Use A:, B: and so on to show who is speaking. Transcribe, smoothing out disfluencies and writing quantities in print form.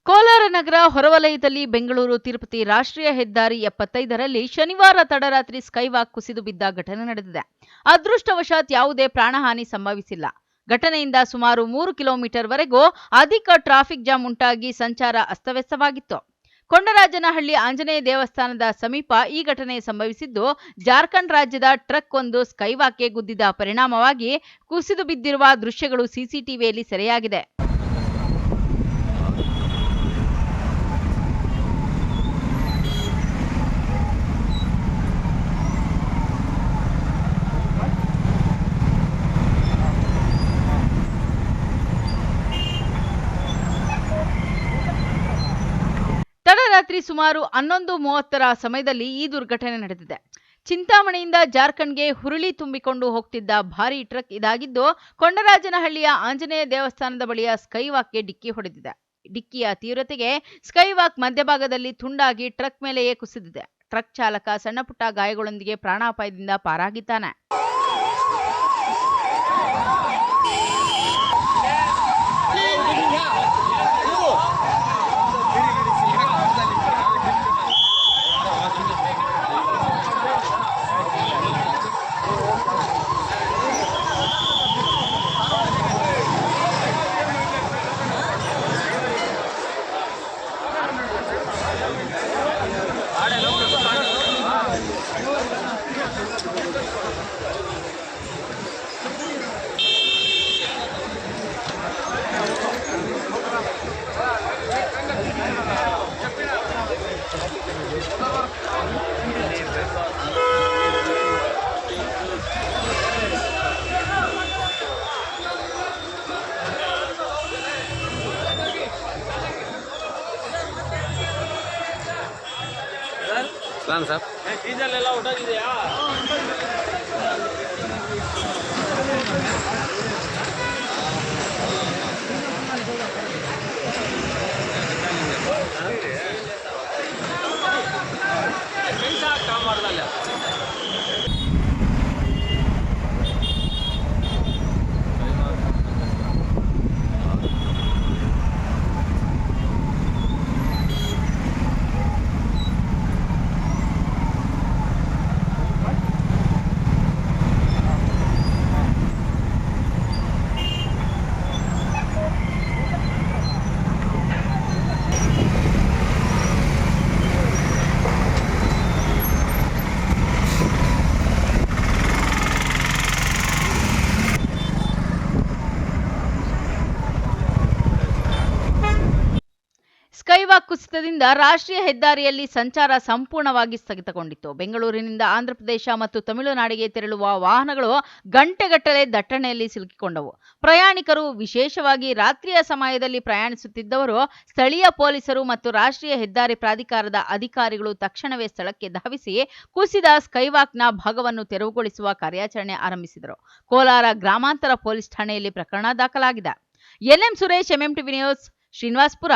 A: ಕೋಲಾರ ನಗರ ಹೊರವಲಯದಲ್ಲಿ ಬೆಂಗಳೂರು ತಿರುಪತಿ ರಾಷ್ಟ್ರೀಯ ಹೆದ್ದಾರಿ 75ರಲ್ಲಿ ಶನಿವಾರ ತಡರಾತ್ರಿ ಸ್ಕೈವಾಕ್ ಕುಸಿದು ಬಿದ್ದ ಘಟನೆ ನಡೆದಿದೆ. ಅದೃಷ್ಟವಶಾತ್ ಯಾವುದೇ ಪ್ರಾಣಹಾನಿ ಸಂಭವಿಸಿಲ್ಲ. ಘಟನೆಯಿಂದ ಸುಮಾರು 3 ಕಿಲೋಮೀಟರ್ವರೆಗೂ ಅಧಿಕ ಟ್ರಾಫಿಕ್ ಜಾಮ್ ಉಂಟಾಗಿ ಸಂಚಾರ ಅಸ್ತವ್ಯಸ್ತವಾಗಿತ್ತು. ಕೊಂಡರಾಜನಹಳ್ಳಿ ಆಂಜನೇಯ ದೇವಸ್ಥಾನದ ಸಮೀಪ ಈ ಘಟನೆ ಸಂಭವಿಸಿದ್ದು, ಜಾರ್ಖಂಡ್ ರಾಜ್ಯದ ಟ್ರಕ್ ಒಂದು ಸ್ಕೈವಾಕ್ಗೆ ಗುದ್ದಿದ ಪರಿಣಾಮವಾಗಿ ಕುಸಿದು ಬಿದ್ದಿರುವ ದೃಶ್ಯಗಳು ಸಿಸಿಟಿವಿಯಲ್ಲಿ ಸೆರೆಯಾಗಿದೆ. ತಡರಾತ್ರಿ ಸುಮಾರು 11:30ರ ಸಮಯದಲ್ಲಿ ಈ ದುರ್ಘಟನೆ ನಡೆದಿದೆ. ಚಿಂತಾಮಣಿಯಿಂದ ಜಾರ್ಖಂಡ್‌ಗೆ ಹುರುಳಿ ತುಂಬಿಕೊಂಡು ಹೋಗ್ತಿದ್ದ ಭಾರೀ ಟ್ರಕ್ ಇದಾಗಿದ್ದು, ಕೊಂಡರಾಜನಹಳ್ಳಿಯ ಆಂಜನೇಯ ದೇವಸ್ಥಾನದ ಬಳಿಯ ಸ್ಕೈವಾಕ್‌ಗೆ ಡಿಕ್ಕಿ ಹೊಡೆದಿದೆ. ಡಿಕ್ಕಿಯ ತೀವ್ರತೆಗೆ ಸ್ಕೈವಾಕ್ ಮಧ್ಯಭಾಗದಲ್ಲಿ ತುಂಡಾಗಿ ಟ್ರಕ್ ಮೇಲೆಯೇ ಕುಸಿದಿದೆ. ಟ್ರಕ್ ಚಾಲಕ ಸಣ್ಣಪುಟ್ಟ ಗಾಯಗಳೊಂದಿಗೆ ಪ್ರಾಣಾಪಾಯದಿಂದ ಪಾರಾಗಿದ್ದಾನೆ.
B: ಸರ್ ಡೀಸೆಲ್ ಎಲ್ಲ ಹೊರಟೋಗಿದೆಯಾ? ಸ್ಕೈವಾಕ್ ಕುಸಿತದಿಂದ ರಾಷ್ಟ್ರೀಯ ಹೆದ್ದಾರಿಯಲ್ಲಿ ಸಂಚಾರ ಸಂಪೂರ್ಣವಾಗಿ ಸ್ಥಗಿತಗೊಂಡಿತ್ತು. ಬೆಂಗಳೂರಿನಿಂದ ಆಂಧ್ರಪ್ರದೇಶ ಮತ್ತು ತಮಿಳುನಾಡಿಗೆ ತೆರಳುವ ವಾಹನಗಳು ಗಂಟೆಗಟ್ಟಲೆ ದಟ್ಟಣೆಯಲ್ಲಿ ಸಿಲುಕಿಕೊಂಡವು. ಪ್ರಯಾಣಿಕರು, ವಿಶೇಷವಾಗಿ ರಾತ್ರಿಯ ಸಮಯದಲ್ಲಿ ಪ್ರಯಾಣಿಸುತ್ತಿದ್ದವರು, ಸ್ಥಳೀಯ ಪೊಲೀಸರು ಮತ್ತು ರಾಷ್ಟ್ರೀಯ ಹೆದ್ದಾರಿ ಪ್ರಾಧಿಕಾರದ ಅಧಿಕಾರಿಗಳು ತಕ್ಷಣವೇ ಸ್ಥಳಕ್ಕೆ ಧಾವಿಸಿ ಕುಸಿದ ಸ್ಕೈವಾಕ್‌ನ ಭಾಗವನ್ನು ತೆರವುಗೊಳಿಸುವ ಕಾರ್ಯಾಚರಣೆ ಆರಂಭಿಸಿದರು. ಕೋಲಾರ ಗ್ರಾಮಾಂತರ ಪೊಲೀಸ್ ಠಾಣೆಯಲ್ಲಿ ಪ್ರಕರಣ ದಾಖಲಾಗಿದೆ. N M Suresh, MMTV news, Srinivaspur.